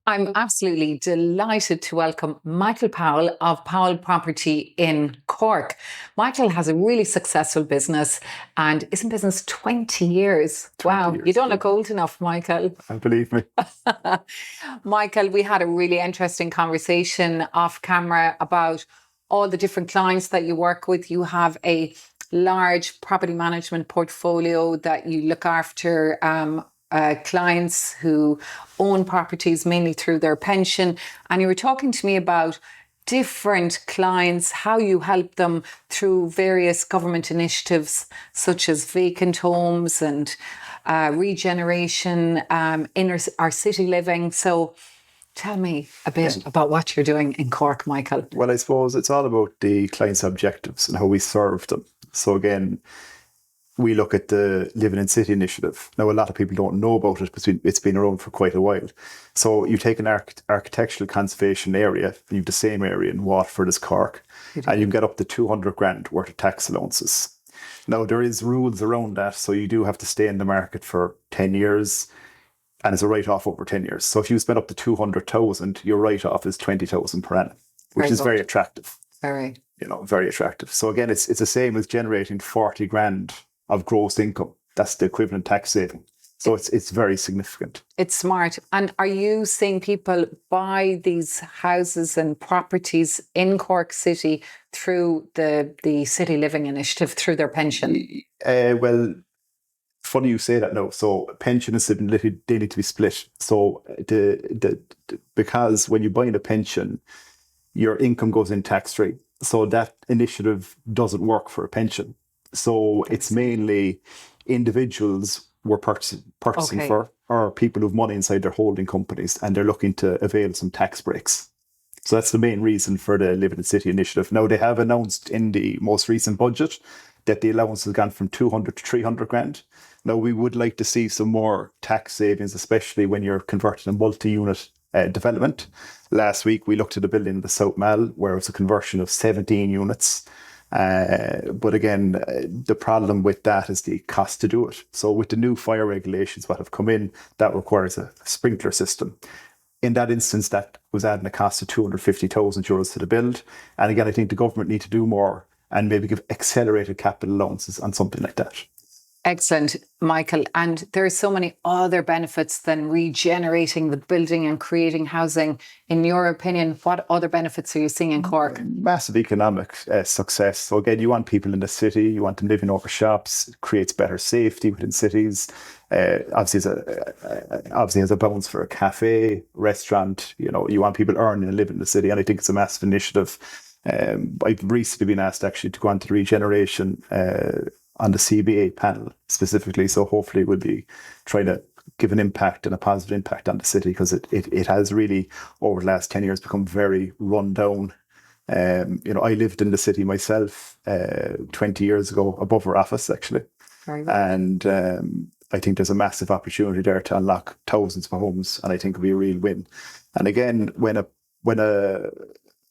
I'm absolutely delighted to welcome Michael Powell of Powell Property in Cork. Michael has a really successful business and is in business 20 years. 20 Wow, years, you don't yeah. look old enough, Michael. Believe me. Michael, we had a really interesting conversation off camera about all the different clients that you work with. You have a large property management portfolio that you look after clients who own properties mainly through their pension. And you were talking to me about different clients, how you help them through various government initiatives such as vacant homes and regeneration, our city living. So tell me a bit about what you're doing in Cork, Michael. Well, I suppose it's all about the client's objectives and how we serve them. So again, we look at the Living in City initiative. Now, a lot of people don't know about it, but it's been around for quite a while. So you take an architectural conservation area, and you have the same area in Waterford as Cork, and you can get up to 200 grand worth of tax allowances. Now, there is rules around that, so you do have to stay in the market for 10 years, and it's a write-off over 10 years. So if you spend up to 200,000, your write-off is 20,000 per annum, which is very attractive. Very attractive. So again, it's the same as generating 40 grand of gross income. That's the equivalent tax saving. So it's very significant. It's smart. And are you seeing people buy these houses and properties in Cork City through the City Living Initiative, through their pension? Well, funny you say that now. So pension and civil they need to be split. So because when you buy in a pension, your income goes in tax-free. So that initiative doesn't work for a pension. So it's mainly individuals we're purchasing for, or people who've money inside their holding companies and they're looking to avail some tax breaks. So that's the main reason for the Living in City initiative. Now, they have announced in the most recent budget that the allowance has gone from 200 to 300 grand. Now, we would like to see some more tax savings, especially when you're converting a multi-unit development. Last week, we looked at a building in the South Mall where it was a conversion of 17 units. But again, the problem with that is the cost to do it. So with the new fire regulations that have come in, that requires a sprinkler system. In that instance, that was adding a cost of 250,000 euros to the build. And again, I think the government need to do more and maybe give accelerated capital allowances on something like that. Excellent, Michael. And there are so many other benefits than regenerating the building and creating housing. In your opinion, what other benefits are you seeing in Cork? Massive economic success. So again, you want people in the city, you want them living over shops, it creates better safety within cities. Obviously has a bounce for a cafe, restaurant. You want people earning and living in the city, and I think it's a massive initiative. I've recently been asked actually to go on to Regeneration on the CBA panel specifically. So hopefully we'll be trying to give an impact and a positive impact on the city, because it has really, over the last 10 years, become very run down. I lived in the city myself 20 years ago, above our office actually. Very good. And I think there's a massive opportunity there to unlock thousands of homes, and I think it'll be a real win. And again,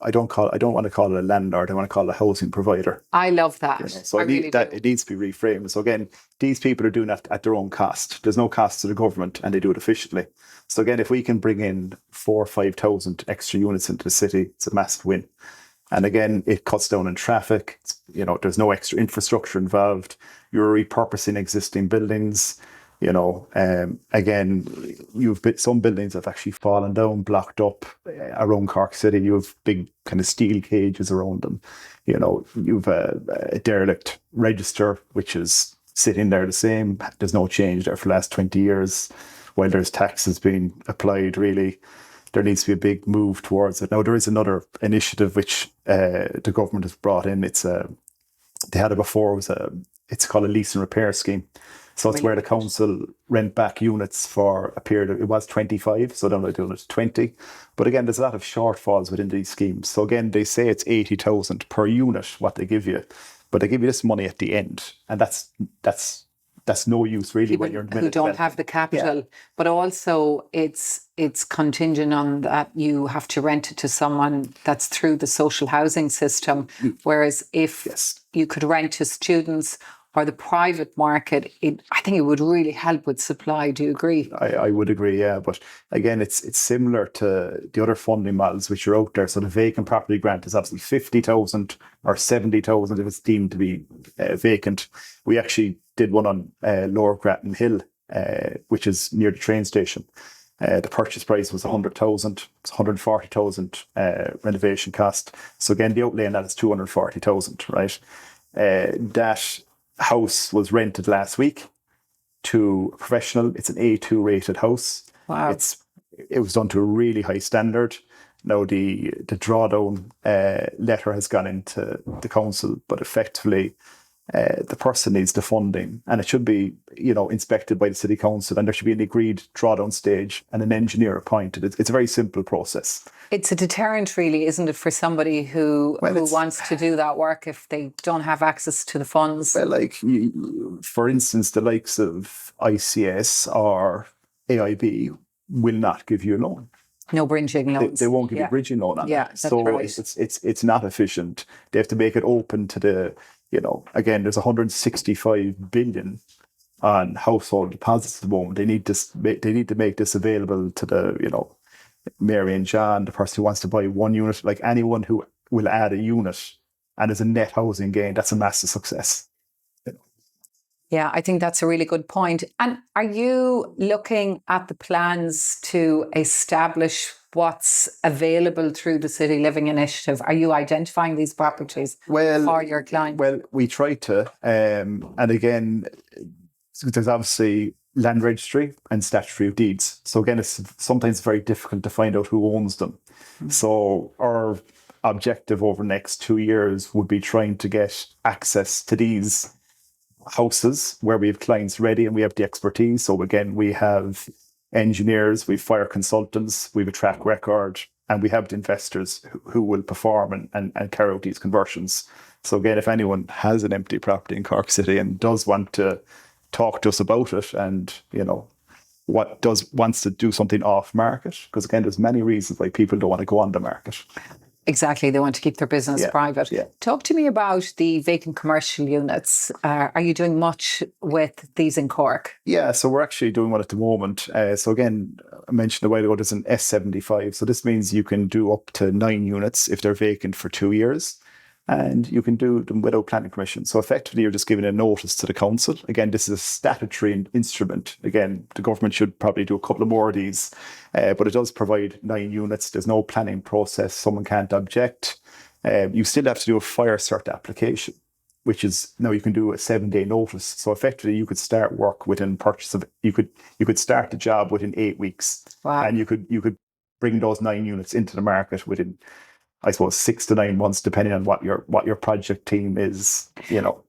I don't want to call it a landlord. I want to call it a housing provider. I love that. So it needs to be reframed. So again, these people are doing that at their own cost. There's no cost to the government, and they do it efficiently. So again, if we can bring in 4,000 or 5,000 extra units into the city, it's a massive win. And again, it cuts down on traffic. There's no extra infrastructure involved. You're repurposing existing buildings. Again, some buildings have actually fallen down, blocked up around Cork City. You have big kind of steel cages around them. You've a derelict register, which is sitting there the same. There's no change there for the last 20 years. While there's taxes being applied, really, there needs to be a big move towards it. Now, there is another initiative which the government has brought in. They had it before. It's called a lease and repair scheme. So it's where the council rent back units for a period of, it was 25, so now they're doing it 20. But again, there's a lot of shortfalls within these schemes. So again, they say it's 80,000 per unit, what they give you. But they give you this money at the end. And that's no use really when you're in the middle who don't have the capital. Yeah. But also it's contingent on that you have to rent it to someone that's through the social housing system. Whereas if you could rent to students or the private market, I think it would really help with supply. Do you agree? I would agree, yeah. But again, it's similar to the other funding models which are out there. So the vacant property grant is obviously 50,000 or 70,000 if it's deemed to be vacant. We actually did one on Lower Grattan Hill, which is near the train station. The purchase price was 100,000. It's 140,000 renovation cost. So again, the outlay on that is 240,000, right? That house was rented last week to a professional. It's an A2 rated house. Wow. It was done to a really high standard. Now the drawdown letter has gone into the council, but effectively the person needs the funding, and it should be, inspected by the city council, and there should be an agreed drawdown stage and an engineer appointed. It's a very simple process. It's a deterrent, really, isn't it, for somebody who wants to do that work if they don't have access to the funds? Well, for instance, the likes of ICS or AIB will not give you a loan. No bridging loans. They won't give you a bridging loan on that. That's so right. it's not efficient. They have to make it open to the, again, there's 165 billion on household deposits at the moment. They need to make this available to the, Mary and John, the person who wants to buy one unit, like anyone who will add a unit and there's a net housing gain. That's a massive success. Yeah, I think that's a really good point. And are you looking at the plans to establish what's available through the City Living Initiative? Are you identifying these properties for your client? Well, we try to. And again, there's obviously land registry and statutory of deeds. So again, it's sometimes very difficult to find out who owns them. Mm-hmm. So our objective over the next 2 years would be trying to get access to these houses where we have clients ready and we have the expertise. So again, we have engineers, we have fire consultants, we have a track record, and we have the investors who will perform and carry out these conversions. So again, if anyone has an empty property in Cork City and does want to talk to us about it, and wants to do something off market, because again, there's many reasons why people don't want to go on the market. Exactly. They want to keep their business private. Yeah. Talk to me about the vacant commercial units. Are you doing much with these in Cork? Yeah, so we're actually doing one at the moment. So again, I mentioned a while ago, there's an S75. So this means you can do up to 9 units if they're vacant for 2 years. And you can do them without planning permission. So effectively, you're just giving a notice to the council. Again, this is a statutory instrument. Again, the government should probably do a couple of more of these. But it does provide 9 units. There's no planning process. Someone can't object. You still have to do a fire cert application, which is now you can do a 7-day notice. So effectively, you could start work within purchase of. You could start the job within 8 weeks. Wow. And you could bring those 9 units into the market within, I suppose, 6 to 9 months, depending on what your project team is,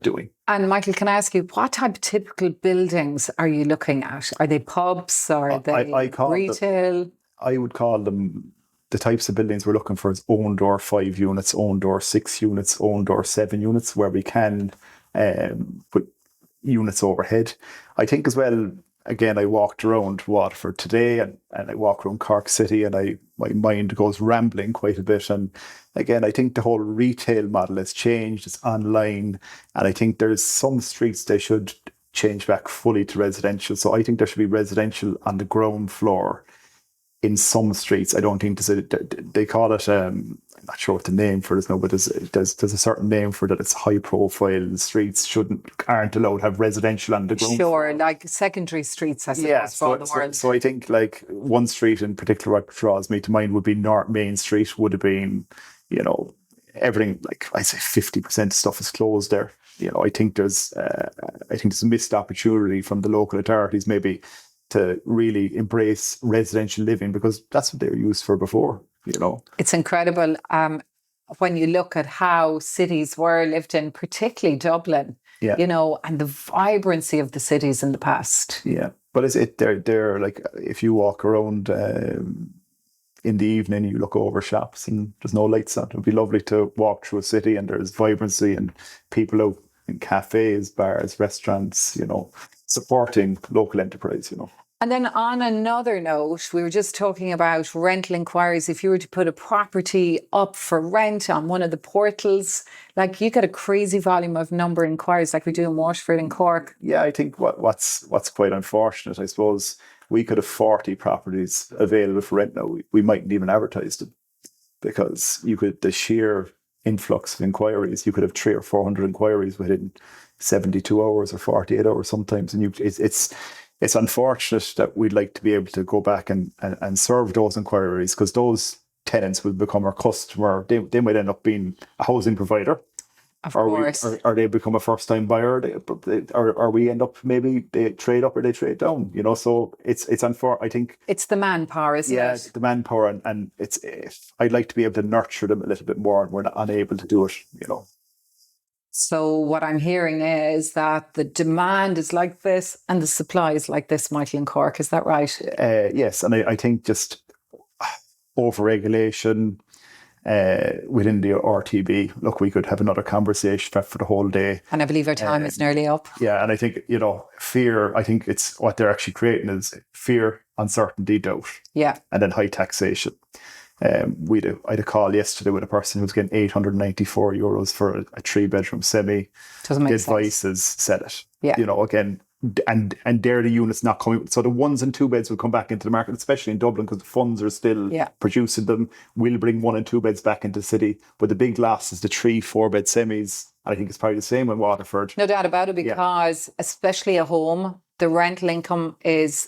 doing. And Michael, can I ask you, what type of typical buildings are you looking at? Are they pubs or are they retail? I would call them, the types of buildings we're looking for is own door 5 units, own door 6 units, own door 7 units, where we can put units overhead. I think as well, again, I walked around Waterford today and I walk around Cork City and my mind goes rambling quite a bit. And again, I think the whole retail model has changed. It's online. And I think there's some streets they should change back fully to residential. So I think there should be residential on the ground floor in some streets. I don't think they call it, I'm not sure what the name for it is now, but there's a certain name for that. It's high profile streets aren't allowed to have residential on the ground. Sure, like secondary streets, I suppose, for the world. So I think like one street in particular what draws me to mind would be North Main Street. Would have been, everything, like I say 50% of stuff is closed there. I think there's a missed opportunity from the local authorities maybe to really embrace residential living, because that's what they were used for before, It's incredible when you look at how cities were lived in, particularly Dublin, and the vibrancy of the cities in the past. Yeah, but they're like, if you walk around in the evening, you look over shops and there's no lights on. It would be lovely to walk through a city and there's vibrancy and people out in cafes, bars, restaurants, supporting local enterprise, And then on another note, we were just talking about rental inquiries. If you were to put a property up for rent on one of the portals, like you get a crazy volume of number of inquiries like we do in Waterford and Cork. Yeah, I think what's quite unfortunate, I suppose, we could have 40 properties available for rent now. We mightn't even advertise them because the sheer influx of inquiries, you could have 300 or 400 inquiries within 72 hours or 48 hours sometimes. And it's unfortunate that we'd like to be able to go back and serve those inquiries, because those tenants will become our customer. They might end up being a housing provider. Of course. Or they become a first-time buyer, or we end up, maybe they trade up or they trade down, so it's I think it's the manpower, isn't it? Yeah, the manpower, and I'd like to be able to nurture them a little bit more, and we're not unable to do it, So what I'm hearing is that the demand is like this and the supply is like this, Michael, in Cork. Is that right? Yes, and I think just over-regulation within the RTB. Look, we could have another conversation for the whole day. And I believe our time is nearly up. Yeah, and I think, fear, I think it's what they're actually creating is fear, uncertainty, doubt. Yeah. And then high taxation. I had a call yesterday with a person who was getting €894 for a 3-bedroom semi. Doesn't make the sense. Advices said it. Yeah. Again, and they're the units not coming. So the 1s and 2 beds will come back into the market, especially in Dublin, because the funds are still producing them. We'll bring 1 and 2 beds back into the city. But the big loss is the 3-4 bed semis. I think it's probably the same in Waterford. No doubt about it, because especially a home, the rental income is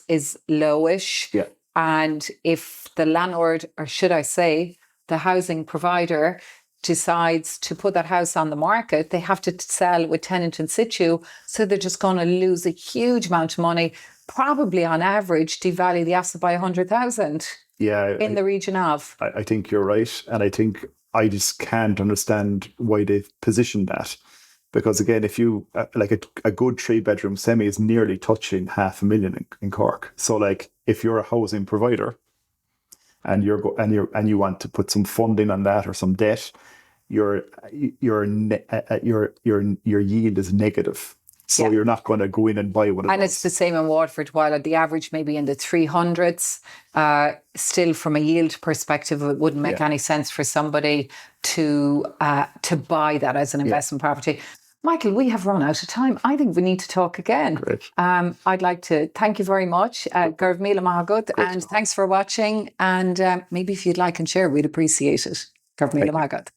lowish. Yeah. And if the landlord, or should I say, the housing provider, decides to put that house on the market, they have to sell with tenant in situ. So they're just going to lose a huge amount of money, probably on average devalue the asset by 100,000 in the region of. I think you're right. And I think I just can't understand why they've positioned that. Because again, if you, like a good 3-bedroom semi is nearly touching $500,000 in Cork. So like if you're a housing provider and you want to put some funding on that or some debt, your yield is negative. So you're not going to go in and buy one of those. And it's the same in Waterford, while at the average maybe in the 300s, still from a yield perspective, it wouldn't make any sense for somebody to buy that as an investment property. Michael, we have run out of time. I think we need to talk again. Great. I'd like to thank you very much. Gurv Mila Mahagut, and thanks for watching. And maybe if you'd like and share, we'd appreciate it. Gurv Mila Mahagut.